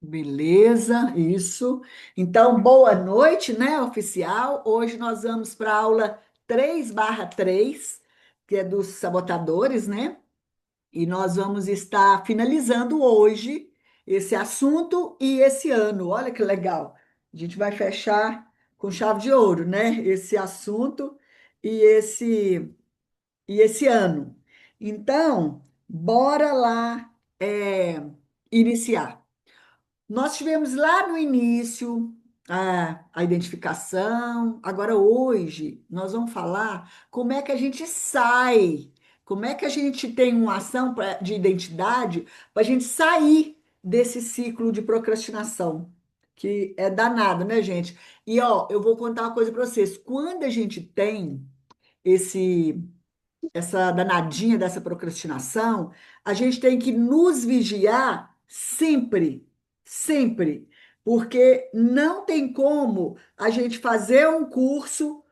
Beleza, isso. Então, boa noite, né, oficial? Hoje nós vamos para a aula 3/3, que é dos sabotadores, né? E nós vamos estar finalizando hoje esse assunto e esse ano. Olha que legal. A gente vai fechar com chave de ouro, né? Esse assunto e esse ano. Então, bora lá, iniciar. Nós tivemos lá no início a identificação. Agora, hoje, nós vamos falar como é que a gente sai, como é que a gente tem uma ação de identidade para a gente sair desse ciclo de procrastinação, que é danado, né, gente? E, ó, eu vou contar uma coisa para vocês. Quando a gente tem esse essa danadinha dessa procrastinação, a gente tem que nos vigiar sempre, sempre, porque não tem como a gente fazer um curso,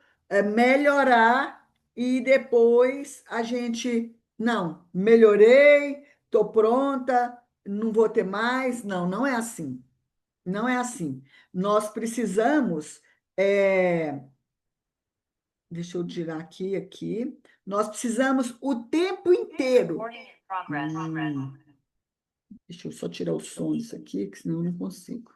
melhorar e depois a gente, não, melhorei, estou pronta, não vou ter mais. Não, não é assim. Não é assim. Nós precisamos. é, Deixa eu tirar aqui. Nós precisamos o tempo inteiro. Deixa eu só tirar o som disso aqui, que senão eu não consigo.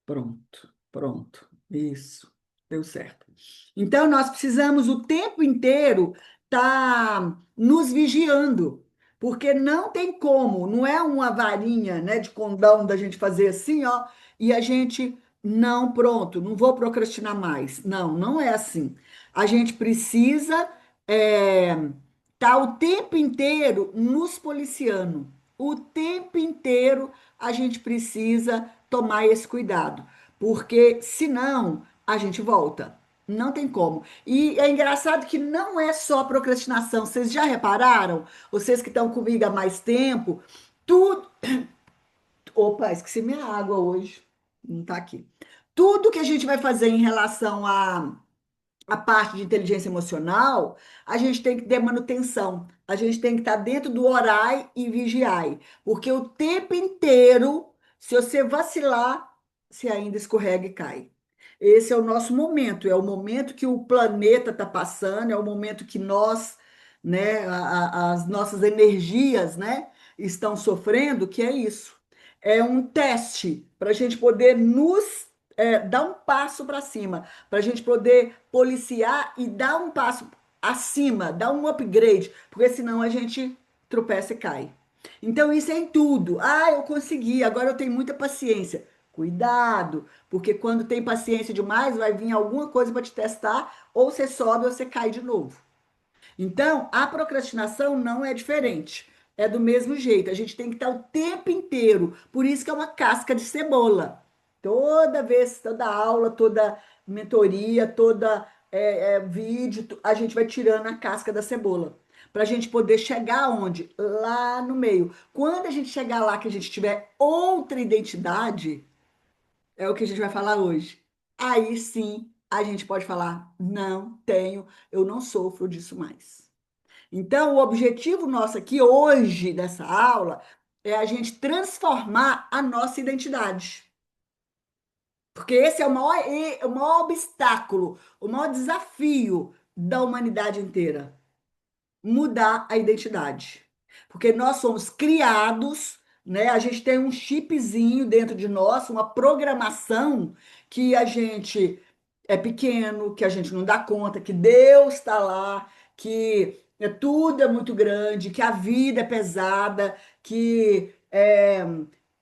Pronto, pronto. Isso, deu certo. Então, nós precisamos o tempo inteiro estar nos vigiando, porque não tem como, não é uma varinha, né, de condão da gente fazer assim, ó, e a gente, não, pronto, não vou procrastinar mais. Não, não é assim. A gente precisa estar o tempo inteiro nos policiando. O tempo inteiro a gente precisa tomar esse cuidado, porque senão a gente volta. Não tem como. E é engraçado que não é só procrastinação. Vocês já repararam? Vocês que estão comigo há mais tempo, tudo. Opa, esqueci minha água hoje. Não tá aqui. Tudo que a gente vai fazer em relação a parte de inteligência emocional, a gente tem que ter manutenção. A gente tem que estar dentro do orai e vigiai. Porque o tempo inteiro, se você vacilar, você ainda escorrega e cai. Esse é o nosso momento, é o momento que o planeta está passando, é o momento que nós, né, as nossas energias, né, estão sofrendo, que é isso. É um teste para a gente poder nos dar um passo para cima, para a gente poder policiar e dar um passo acima, dar um upgrade, porque senão a gente tropeça e cai. Então, isso é em tudo. Ah, eu consegui, agora eu tenho muita paciência. Cuidado, porque quando tem paciência demais, vai vir alguma coisa para te testar, ou você sobe ou você cai de novo. Então, a procrastinação não é diferente. É do mesmo jeito. A gente tem que estar o tempo inteiro. Por isso que é uma casca de cebola. Toda vez, toda aula, toda mentoria, toda vídeo, a gente vai tirando a casca da cebola. Para a gente poder chegar onde? Lá no meio. Quando a gente chegar lá, que a gente tiver outra identidade, é o que a gente vai falar hoje. Aí sim, a gente pode falar: não tenho, eu não sofro disso mais. Então, o objetivo nosso aqui hoje dessa aula é a gente transformar a nossa identidade. Porque esse é o maior obstáculo, o maior desafio da humanidade inteira. Mudar a identidade. Porque nós somos criados, né? A gente tem um chipzinho dentro de nós, uma programação que a gente é pequeno, que a gente não dá conta, que Deus está lá, que tudo é muito grande, que a vida é pesada,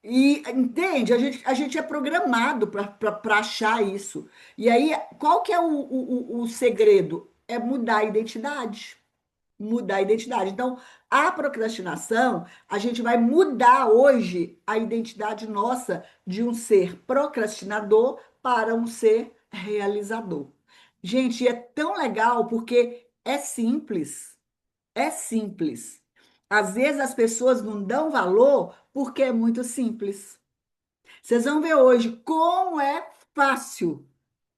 e entende? A gente é programado para achar isso. E aí, qual que é o segredo? É mudar a identidade. Mudar a identidade. Então, a procrastinação, a gente vai mudar hoje a identidade nossa de um ser procrastinador para um ser realizador. Gente, é tão legal porque é simples. É simples. Às vezes as pessoas não dão valor porque é muito simples. Vocês vão ver hoje como é fácil.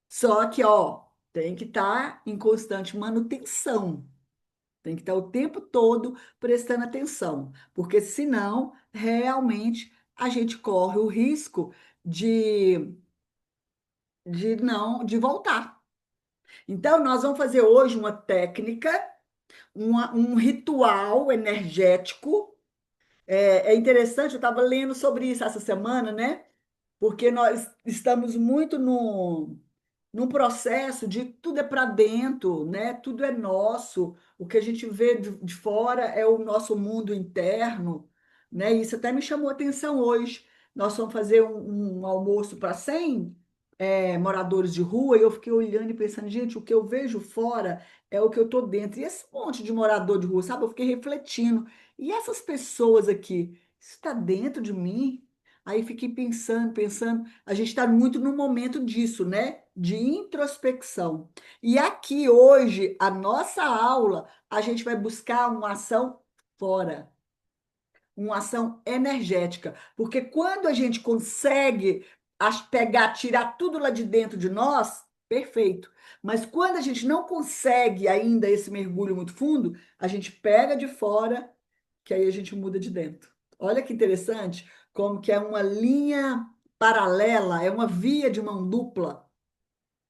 Só que, ó, tem que estar em constante manutenção. Tem que estar o tempo todo prestando atenção, porque senão, realmente, a gente corre o risco de, de voltar. Então, nós vamos fazer hoje uma técnica, um ritual energético. É interessante, eu estava lendo sobre isso essa semana, né? Porque nós estamos muito no, num processo de tudo é para dentro, né? Tudo é nosso. O que a gente vê de fora é o nosso mundo interno, né? Isso até me chamou a atenção hoje. Nós vamos fazer um almoço para 100 moradores de rua e eu fiquei olhando e pensando, gente, o que eu vejo fora é o que eu estou dentro. E esse monte de morador de rua, sabe? Eu fiquei refletindo. E essas pessoas aqui, isso está dentro de mim? Aí fiquei pensando, pensando. A gente está muito no momento disso, né? De introspecção. E aqui hoje, a nossa aula, a gente vai buscar uma ação fora, uma ação energética. Porque quando a gente consegue pegar, tirar tudo lá de dentro de nós, perfeito. Mas quando a gente não consegue ainda esse mergulho muito fundo, a gente pega de fora, que aí a gente muda de dentro. Olha que interessante, como que é uma linha paralela, é uma via de mão dupla.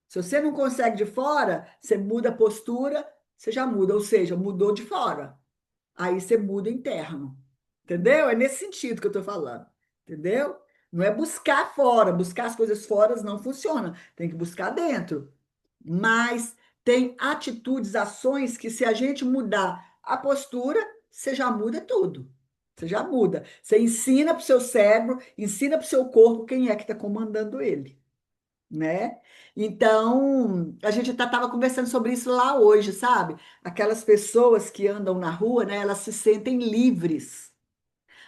Se você não consegue de fora, você muda a postura, você já muda, ou seja, mudou de fora. Aí você muda interno. Entendeu? É nesse sentido que eu estou falando. Entendeu? Não é buscar fora, buscar as coisas fora não funciona. Tem que buscar dentro. Mas tem atitudes, ações que se a gente mudar a postura, você já muda tudo. Você já muda. Você ensina para o seu cérebro, ensina para o seu corpo quem é que está comandando ele, né? Então, a gente estava conversando sobre isso lá hoje, sabe? Aquelas pessoas que andam na rua, né? Elas se sentem livres,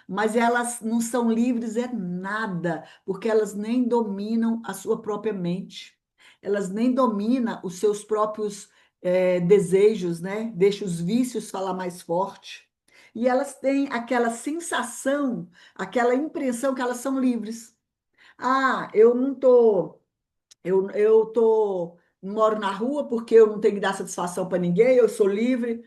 mas elas não são livres é nada, porque elas nem dominam a sua própria mente, elas nem dominam os seus próprios desejos, né? Deixa os vícios falar mais forte. E elas têm aquela sensação, aquela impressão que elas são livres. Ah, eu não tô. Moro na rua porque eu não tenho que dar satisfação para ninguém, eu sou livre.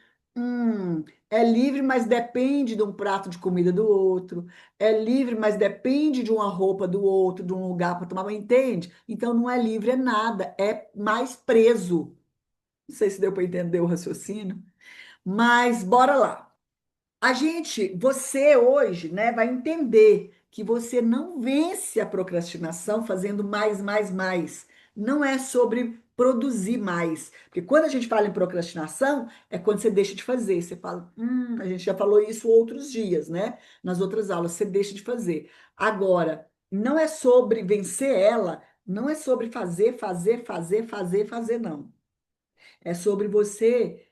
É livre, mas depende de um prato de comida do outro. É livre, mas depende de uma roupa do outro, de um lugar para tomar banho, entende? Então não é livre, é nada, é mais preso. Não sei se deu para entender o raciocínio, mas bora lá. Você hoje, né, vai entender que você não vence a procrastinação fazendo mais, mais, mais. Não é sobre produzir mais. Porque quando a gente fala em procrastinação, é quando você deixa de fazer. Você fala, a gente já falou isso outros dias, né? Nas outras aulas, você deixa de fazer. Agora, não é sobre vencer ela, não é sobre fazer, fazer, fazer, fazer, fazer, não. É sobre você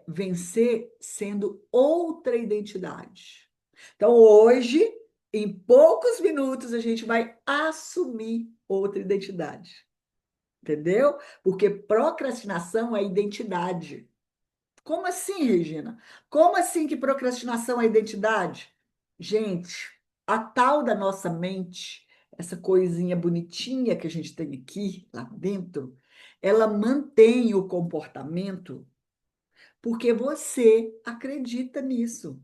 vencer sendo outra identidade. Então, hoje, em poucos minutos, a gente vai assumir outra identidade. Entendeu? Porque procrastinação é identidade. Como assim, Regina? Como assim que procrastinação é identidade? Gente, a tal da nossa mente, essa coisinha bonitinha que a gente tem aqui, lá dentro, ela mantém o comportamento porque você acredita nisso.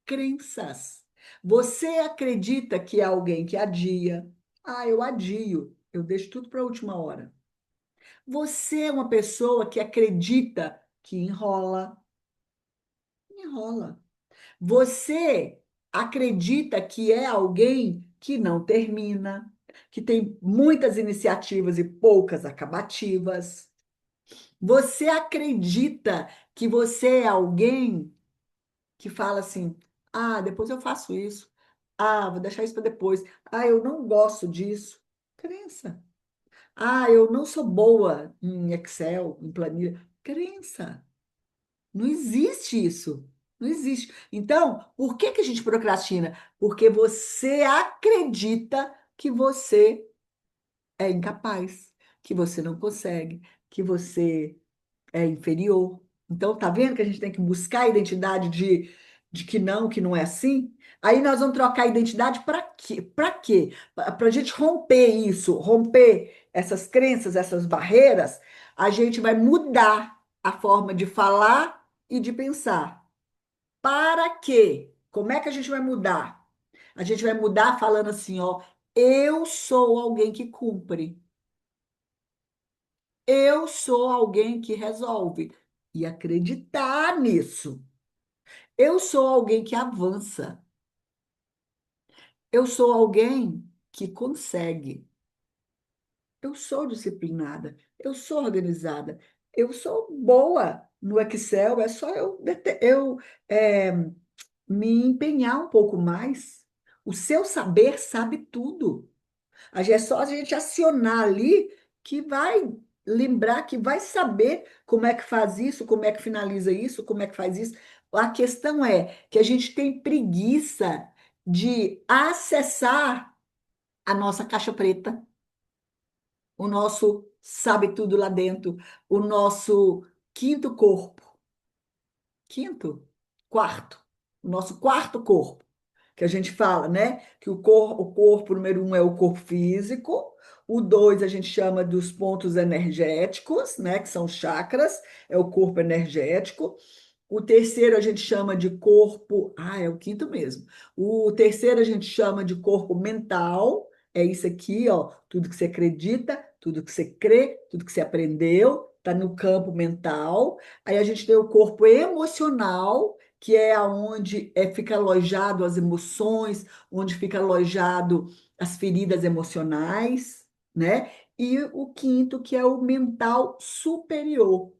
Crenças. Você acredita que é alguém que adia. Ah, eu adio, eu deixo tudo para a última hora. Você é uma pessoa que acredita que enrola. Enrola. Você acredita que é alguém que não termina, que tem muitas iniciativas e poucas acabativas. Você acredita que você é alguém que fala assim: ah, depois eu faço isso. Ah, vou deixar isso para depois. Ah, eu não gosto disso. Crença. Ah, eu não sou boa em Excel, em planilha. Crença. Não existe isso. Não existe. Então, por que que a gente procrastina? Porque você acredita que você é incapaz, que você não consegue, que você é inferior. Então, tá vendo que a gente tem que buscar a identidade de que não é assim? Aí nós vamos trocar a identidade para quê? Para quê? Para a gente romper isso, romper essas crenças, essas barreiras, a gente vai mudar a forma de falar e de pensar. Para quê? Como é que a gente vai mudar? A gente vai mudar falando assim, ó, eu sou alguém que cumpre. Eu sou alguém que resolve. E acreditar nisso. Eu sou alguém que avança. Eu sou alguém que consegue. Eu sou disciplinada. Eu sou organizada. Eu sou boa no Excel. É só eu me empenhar um pouco mais. O seu saber sabe tudo. É só a gente acionar ali que vai lembrar, que vai saber como é que faz isso, como é que finaliza isso, como é que faz isso. A questão é que a gente tem preguiça de acessar a nossa caixa preta, o nosso sabe tudo lá dentro, o nosso quinto corpo, quinto, quarto, o nosso quarto corpo que a gente fala, né? Que o corpo número um é o corpo físico, o dois a gente chama dos pontos energéticos, né? Que são chakras, é o corpo energético. O terceiro a gente chama de corpo. Ah, é o quinto mesmo. O terceiro a gente chama de corpo mental. É isso aqui, ó. Tudo que você acredita, tudo que você crê, tudo que você aprendeu, está no campo mental. Aí a gente tem o corpo emocional, que é aonde fica alojado as emoções, onde fica alojado as feridas emocionais, né? E o quinto, que é o mental superior,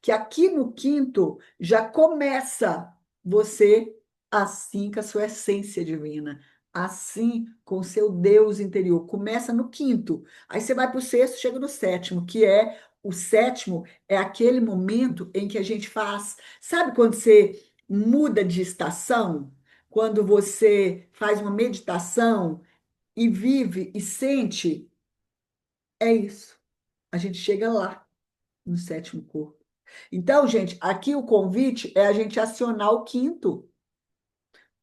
que aqui no quinto já começa você assim com a sua essência divina, assim com o seu Deus interior. Começa no quinto. Aí você vai para o sexto, chega no sétimo, que é o sétimo é aquele momento em que a gente faz. Sabe quando você muda de estação? Quando você faz uma meditação e vive e sente, é isso. A gente chega lá no sétimo corpo. Então, gente, aqui o convite é a gente acionar o quinto.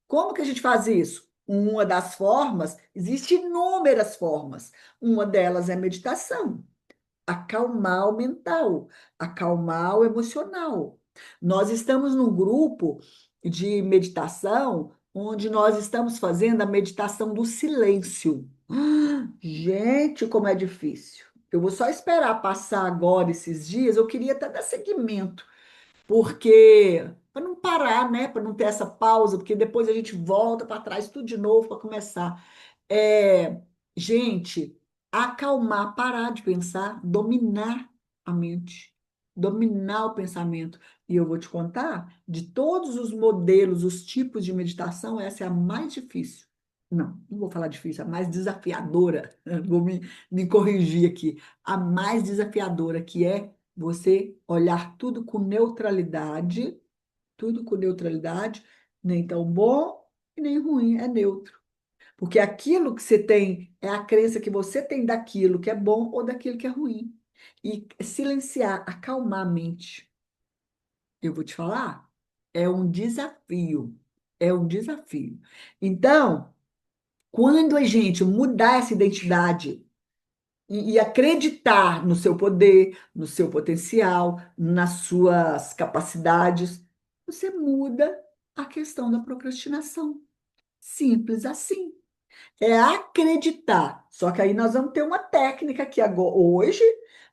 Como que a gente faz isso? Uma das formas, existem inúmeras formas. Uma delas é meditação, acalmar o mental, acalmar o emocional. Nós estamos num grupo de meditação onde nós estamos fazendo a meditação do silêncio. Gente, como é difícil. Eu vou só esperar passar agora esses dias. Eu queria até dar seguimento porque para não parar, né? Para não ter essa pausa, porque depois a gente volta para trás tudo de novo para começar. É, gente, acalmar, parar de pensar, dominar a mente, dominar o pensamento. E eu vou te contar, de todos os modelos, os tipos de meditação, essa é a mais difícil. Não vou falar difícil, a mais desafiadora. Vou me corrigir aqui. A mais desafiadora, que é você olhar tudo com neutralidade, nem tão bom e nem ruim, é neutro. Porque aquilo que você tem é a crença que você tem daquilo que é bom ou daquilo que é ruim. E silenciar, acalmar a mente. Eu vou te falar, é um desafio. É um desafio. Então, quando a gente mudar essa identidade e acreditar no seu poder, no seu potencial, nas suas capacidades, você muda a questão da procrastinação. Simples assim. É acreditar. Só que aí nós vamos ter uma técnica aqui agora, hoje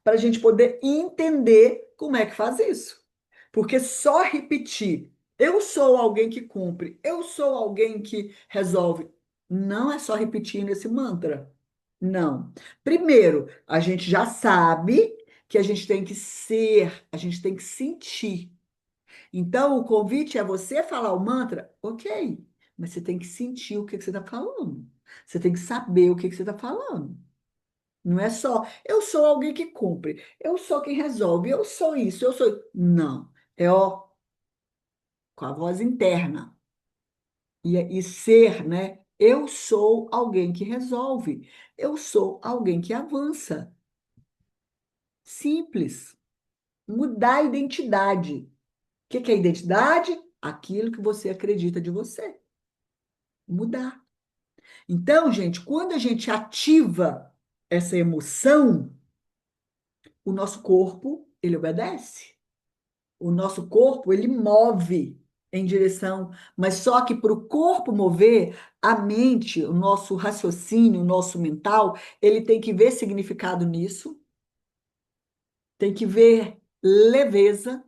para a gente poder entender como é que faz isso. Porque só repetir, eu sou alguém que cumpre, eu sou alguém que resolve, não é só repetir esse mantra. Não. Primeiro, a gente já sabe que a gente tem que ser, a gente tem que sentir. Então, o convite é você falar o mantra, ok, mas você tem que sentir o que que você está falando. Você tem que saber o que que você está falando. Não é só, eu sou alguém que cumpre, eu sou quem resolve, eu sou isso, eu sou. Não. É ó, com a voz interna. E ser, né? Eu sou alguém que resolve, eu sou alguém que avança. Simples. Mudar a identidade. O que que é identidade? Aquilo que você acredita de você. Mudar. Então, gente, quando a gente ativa essa emoção, o nosso corpo, ele obedece. O nosso corpo, ele move em direção, mas só que para o corpo mover, a mente, o nosso raciocínio, o nosso mental, ele tem que ver significado nisso, tem que ver leveza,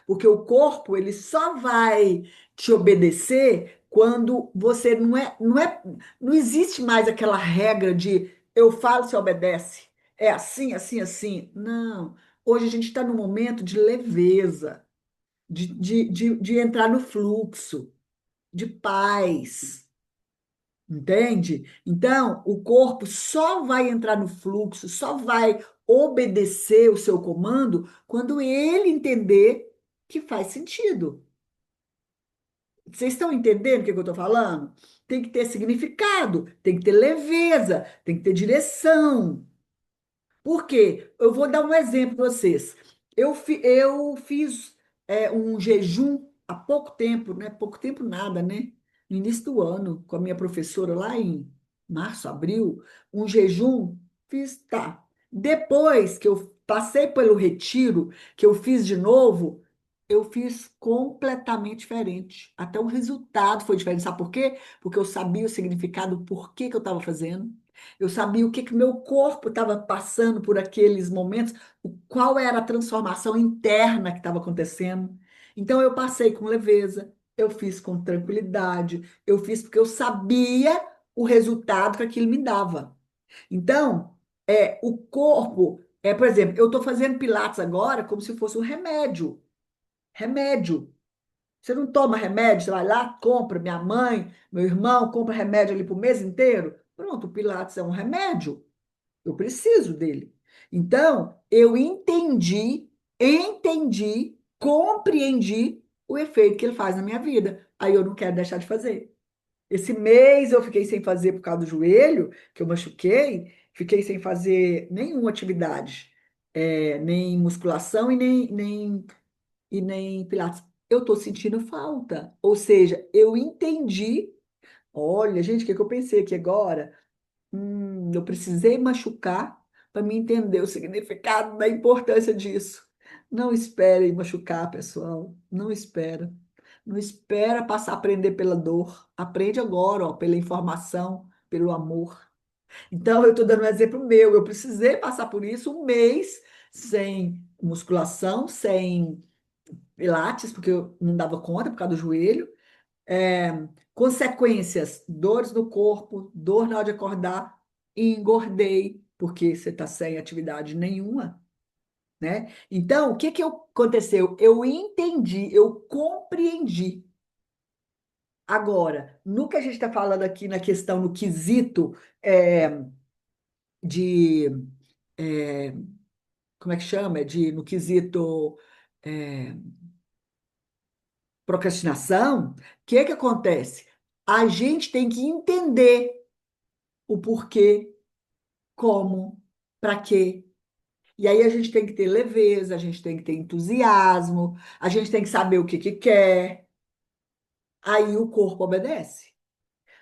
porque o corpo, ele só vai te obedecer quando você não existe mais aquela regra de eu falo, você obedece. É assim, assim, assim. Não. Hoje a gente está num momento de leveza, de entrar no fluxo, de paz, entende? Então, o corpo só vai entrar no fluxo, só vai obedecer o seu comando quando ele entender que faz sentido. Vocês estão entendendo o que eu estou falando? Tem que ter significado, tem que ter leveza, tem que ter direção. Por quê? Eu vou dar um exemplo para vocês. Eu fiz um jejum há pouco tempo, né? Pouco tempo nada, né? No início do ano, com a minha professora lá em março, abril, um jejum, fiz, tá. Depois que eu passei pelo retiro, que eu fiz de novo, eu fiz completamente diferente. Até o resultado foi diferente. Sabe por quê? Porque eu sabia o significado, do porquê que eu estava fazendo. Eu sabia o que que meu corpo estava passando por aqueles momentos, qual era a transformação interna que estava acontecendo. Então eu passei com leveza, eu fiz com tranquilidade, eu fiz porque eu sabia o resultado que aquilo me dava. Então, o corpo, por exemplo, eu estou fazendo Pilates agora como se fosse um remédio. Remédio. Você não toma remédio, você vai lá, compra, minha mãe, meu irmão, compra remédio ali para o mês inteiro. Pronto, o Pilates é um remédio. Eu preciso dele. Então, eu entendi, compreendi o efeito que ele faz na minha vida. Aí eu não quero deixar de fazer. Esse mês eu fiquei sem fazer por causa do joelho, que eu machuquei, fiquei sem fazer nenhuma atividade, nem musculação e nem pilates. Eu estou sentindo falta. Ou seja, eu entendi. Olha, gente, o que que eu pensei aqui agora? Eu precisei machucar para me entender o significado da importância disso. Não esperem machucar, pessoal. Não espera. Não espera passar a aprender pela dor. Aprende agora, ó, pela informação, pelo amor. Então, eu estou dando um exemplo meu. Eu precisei passar por isso um mês sem musculação, sem pilates, porque eu não dava conta por causa do joelho. É, consequências, dores no corpo, dor na hora de acordar, e engordei, porque você está sem atividade nenhuma, né? Então, o que que aconteceu? Eu entendi, eu compreendi. Agora, no que a gente está falando aqui na questão, no quesito de, é, como é que chama? No quesito é, procrastinação, o que que acontece? A gente tem que entender o porquê, como, para quê. E aí a gente tem que ter leveza, a gente tem que ter entusiasmo, a gente tem que saber o que que quer. Aí o corpo obedece.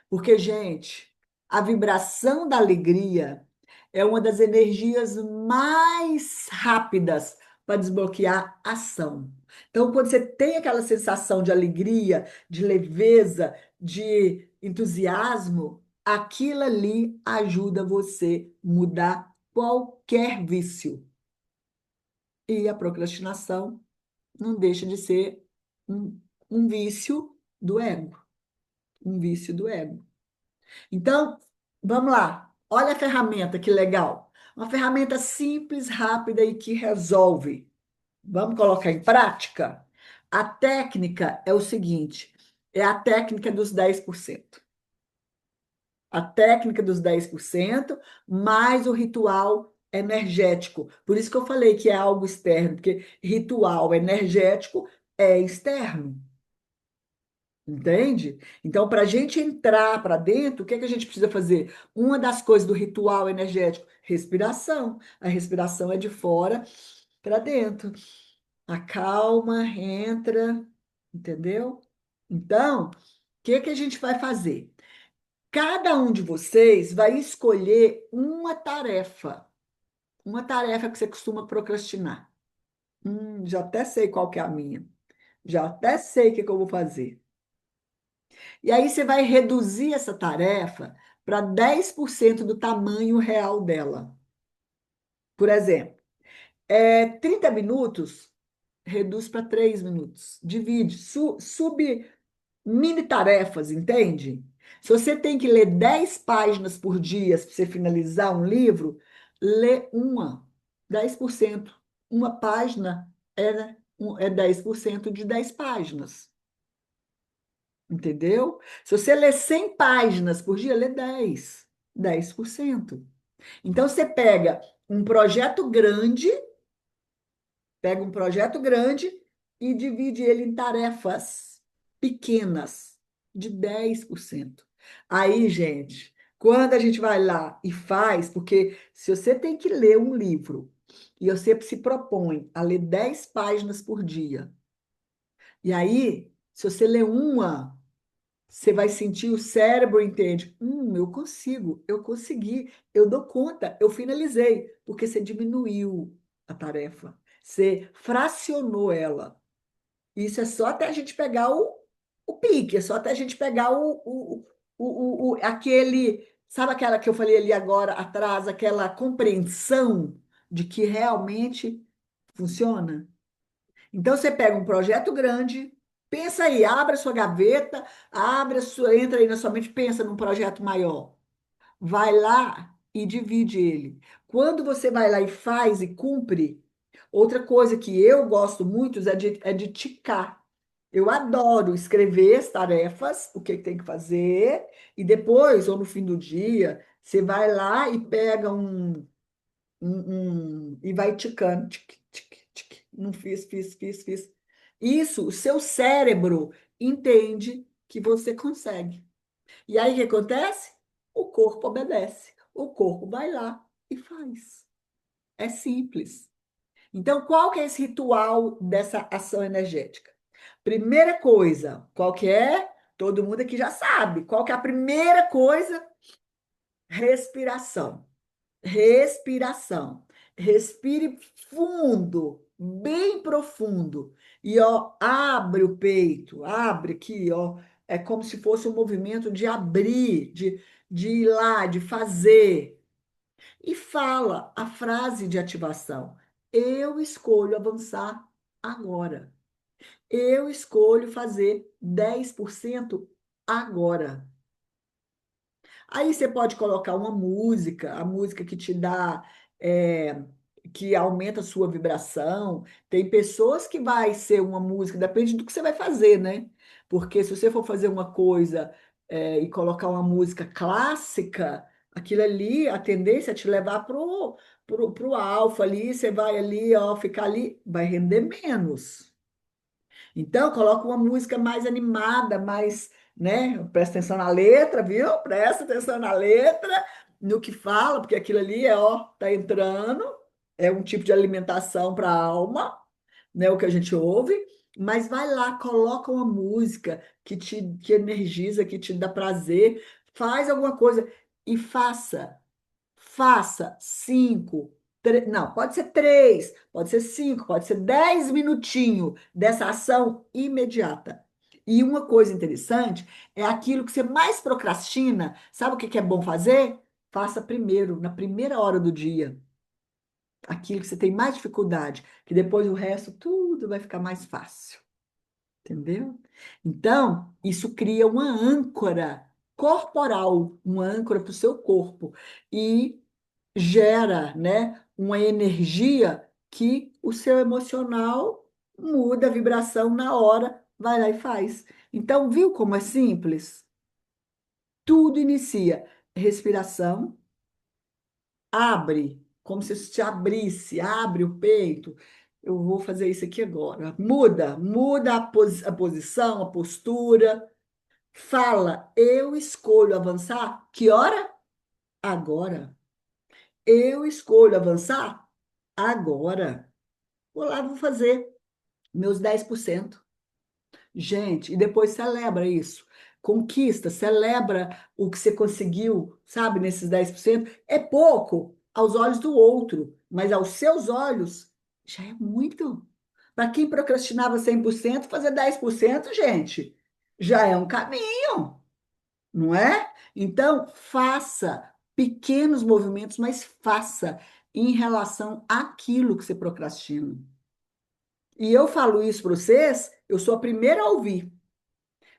Porque, gente, a vibração da alegria é uma das energias mais rápidas para desbloquear ação. Então, quando você tem aquela sensação de alegria, de leveza, de entusiasmo, aquilo ali ajuda você a mudar qualquer vício. E a procrastinação não deixa de ser um, um vício do ego, um vício do ego. Então, vamos lá. Olha a ferramenta, que legal. Uma ferramenta simples, rápida e que resolve. Vamos colocar em prática? A técnica é o seguinte: é a técnica dos 10%. A técnica dos 10% mais o ritual energético. Por isso que eu falei que é algo externo, porque ritual energético é externo. Entende? Então, para a gente entrar para dentro, o que é que a gente precisa fazer? Uma das coisas do ritual energético, respiração. A respiração é de fora para dentro. Acalma, entra, entendeu? Então, o que que a gente vai fazer? Cada um de vocês vai escolher uma tarefa que você costuma procrastinar. Já até sei qual que é a minha. Já até sei o que que eu vou fazer. E aí você vai reduzir essa tarefa para 10% do tamanho real dela. Por exemplo, 30 minutos, reduz para 3 minutos. Divide, mini tarefas, entende? Se você tem que ler 10 páginas por dia para você finalizar um livro, lê uma, 10%. Uma página é 10% de 10 páginas, entendeu? Se você lê 100 páginas por dia, lê 10%. Então você um projeto grande, pega um projeto grande e divide ele em tarefas pequenas, de 10%. Aí, gente, quando a gente vai lá e faz, porque se você tem que ler um livro e você se propõe a ler 10 páginas por dia, e aí, se você lê uma, você vai sentir o cérebro entende. Eu consegui, eu dou conta, eu finalizei, porque você diminuiu a tarefa, você fracionou ela. Isso é só até a gente pegar o pique, é só até a gente pegar aquele, sabe aquela que eu falei ali agora atrás, aquela compreensão de que realmente funciona? Então você pega um projeto grande, pensa aí, abre a sua gaveta, entra aí na sua mente, pensa num projeto maior. Vai lá e divide ele. Quando você vai lá e faz e cumpre, outra coisa que eu gosto muito é de ticar. Eu adoro escrever as tarefas, o que tem que fazer, e depois, ou no fim do dia, você vai lá e pega e vai ticando. Tic, tic, tic. Não fiz. Isso, o seu cérebro entende que você consegue. E aí o que acontece? O corpo obedece. O corpo vai lá e faz. É simples. Então, qual que é esse ritual dessa ação energética? Primeira coisa, qual que é? Todo mundo aqui já sabe. Qual que é a primeira coisa? Respiração. Respiração. Respire fundo, bem profundo. E ó, abre o peito, abre aqui, ó. É como se fosse um movimento de abrir, de ir lá, de fazer. E fala a frase de ativação. Eu escolho avançar agora. Eu escolho fazer 10% agora. Aí você pode colocar uma música, a música que te dá, é, que aumenta a sua vibração. Tem pessoas que vai ser uma música, depende do que você vai fazer, né? Porque se você for fazer uma coisa, e colocar uma música clássica, aquilo ali, a tendência é te levar pro alfa ali, você vai ali, ó, ficar ali, vai render menos. Então, coloca uma música mais animada, mais, né? Presta atenção na letra, viu? Presta atenção na letra, no que fala, porque aquilo ali ó, tá entrando, é um tipo de alimentação para a alma, né? O que a gente ouve, mas vai lá, coloca uma música que energiza, que te dá prazer, faz alguma coisa e faça 5, não, pode ser 3, pode ser 5, pode ser 10 minutinhos dessa ação imediata. E uma coisa interessante é aquilo que você mais procrastina. Sabe o que que é bom fazer? Faça primeiro, na primeira hora do dia. Aquilo que você tem mais dificuldade, que depois o resto tudo vai ficar mais fácil. Entendeu? Então, isso cria uma âncora corporal, uma âncora para o seu corpo. E gera, né, uma energia que o seu emocional muda a vibração na hora, vai lá e faz. Então, viu como é simples? Tudo inicia. Respiração, abre, como se isso te abrisse, abre o peito. Eu vou fazer isso aqui agora. Muda a posição, a postura. Fala, eu escolho avançar. Que hora? Agora. Eu escolho avançar agora. Vou lá, vou fazer meus 10%. Gente, e depois celebra isso. Conquista, celebra o que você conseguiu, sabe, nesses 10%. É pouco aos olhos do outro, mas aos seus olhos já é muito. Para quem procrastinava 100%, fazer 10%, gente, já é um caminho, não é? Então, faça pequenos movimentos, mas faça em relação àquilo que você procrastina. E eu falo isso para vocês, eu sou a primeira a ouvir.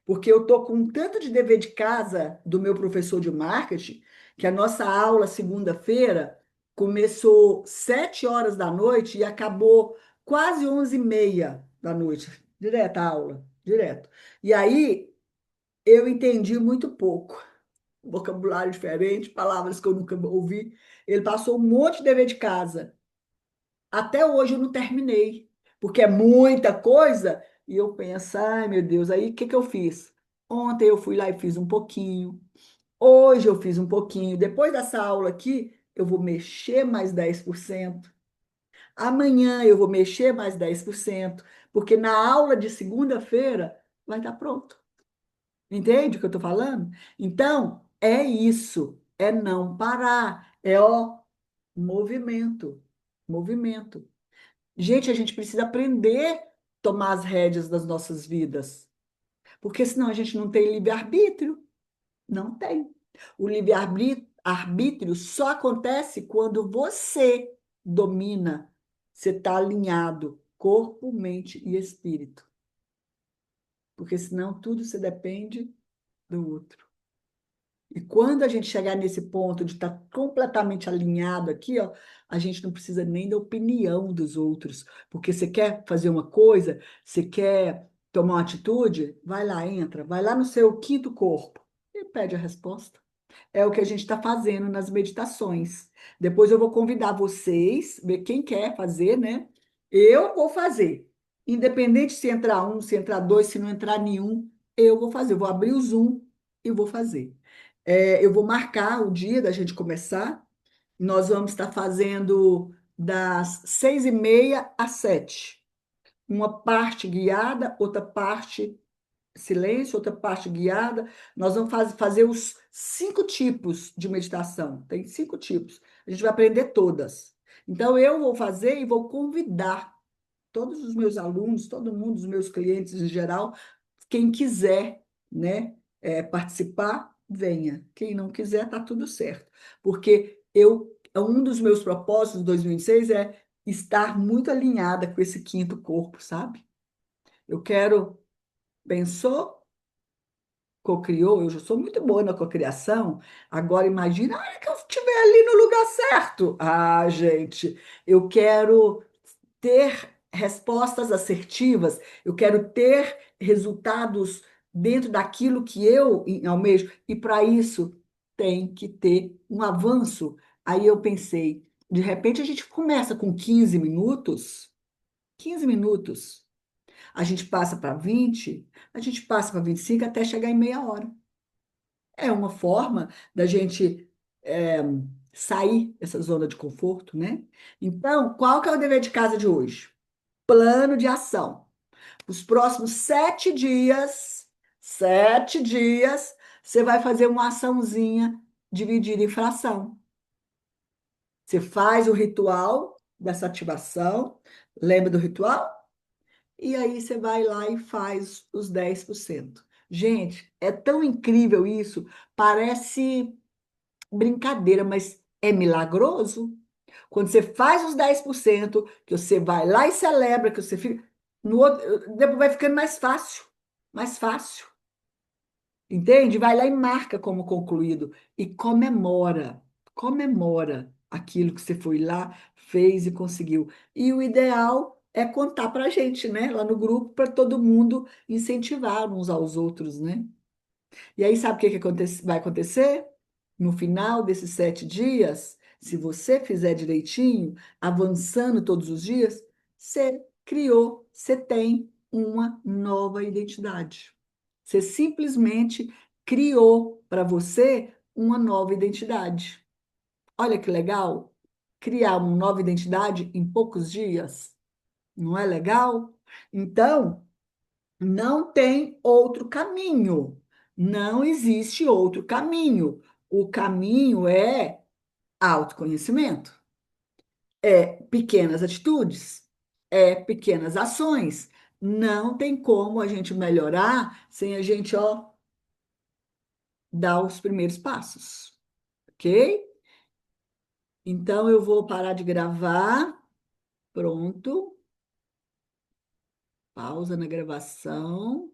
Porque eu tô com um tanto de dever de casa do meu professor de marketing, que a nossa aula segunda-feira começou 7 horas da noite e acabou quase 11h30 da noite, direto a aula, direto. E aí eu entendi muito pouco, vocabulário diferente, palavras que eu nunca ouvi. Ele passou um monte de dever de casa. Até hoje eu não terminei, porque é muita coisa. E eu penso, ai meu Deus, aí o que que eu fiz? Ontem eu fui lá e fiz um pouquinho. Hoje eu fiz um pouquinho. Depois dessa aula aqui, eu vou mexer mais 10%. Amanhã eu vou mexer mais 10%, porque na aula de segunda-feira vai estar pronto. Entende o que eu estou falando? Então, é isso. É não parar. É ó, movimento. Movimento. Gente, a gente precisa aprender a tomar as rédeas das nossas vidas, porque senão a gente não tem livre-arbítrio. Não tem. O livre-arbítrio só acontece quando você domina, você está alinhado, corpo, mente e espírito. Porque senão tudo se depende do outro. E quando a gente chegar nesse ponto de estar completamente alinhado aqui, ó, a gente não precisa nem da opinião dos outros. Porque você quer fazer uma coisa, você quer tomar uma atitude, vai lá, entra, vai lá no seu quinto corpo e pede a resposta. É o que a gente está fazendo nas meditações. Depois eu vou convidar vocês, ver quem quer fazer, né? Eu vou fazer. Independente se entrar um, se entrar dois, se não entrar nenhum, eu vou fazer. Eu vou abrir o Zoom e vou fazer. Eu vou marcar o dia da gente começar. Nós vamos estar fazendo das 6h30 às 7. Uma parte guiada, outra parte silêncio, outra parte guiada. Nós vamos fazer os 5 tipos de meditação. Tem 5 tipos. A gente vai aprender todas. Então, eu vou fazer e vou convidar todos os meus alunos, todo mundo, os meus clientes em geral, quem quiser, né, participar, venha. Quem não quiser, tá tudo certo. Porque um dos meus propósitos de 2026 é estar muito alinhada com esse quinto corpo, sabe? Eu quero, pensou, cocriou, eu já sou muito boa na cocriação. Agora imagina a hora que eu estiver ali no lugar certo. Ah, gente, eu quero ter respostas assertivas, eu quero ter resultados dentro daquilo que eu almejo, e para isso tem que ter um avanço. Aí eu pensei, de repente a gente começa com 15 minutos, 15 minutos, a gente passa para 20, a gente passa para 25 até chegar em meia hora. É uma forma da gente é, sair dessa zona de conforto, né? Então, qual que é o dever de casa de hoje? Plano de ação. Os próximos 7 dias, 7 dias, você vai fazer uma açãozinha dividida em fração. Você faz o ritual dessa ativação, lembra do ritual? E aí você vai lá e faz os 10%. Gente, é tão incrível isso, parece brincadeira, mas é milagroso. Quando você faz os 10%, que você vai lá e celebra, que você fica. No outro, depois vai ficando mais fácil. Mais fácil. Entende? Vai lá e marca como concluído. E comemora. Comemora aquilo que você foi lá, fez e conseguiu. E o ideal é contar para a gente, né? Lá no grupo, para todo mundo incentivar uns aos outros, né? E aí, sabe o que que vai acontecer? No final desses 7 dias, se você fizer direitinho, avançando todos os dias, você criou, você tem uma nova identidade. Você simplesmente criou para você uma nova identidade. Olha que legal! Criar uma nova identidade em poucos dias. Não é legal? Então, não tem outro caminho. Não existe outro caminho. O caminho é autoconhecimento, é pequenas atitudes, É pequenas ações. Não tem como a gente melhorar sem a gente, ó, dar os primeiros passos, ok? Então eu vou parar de gravar. Pronto. Pausa na gravação.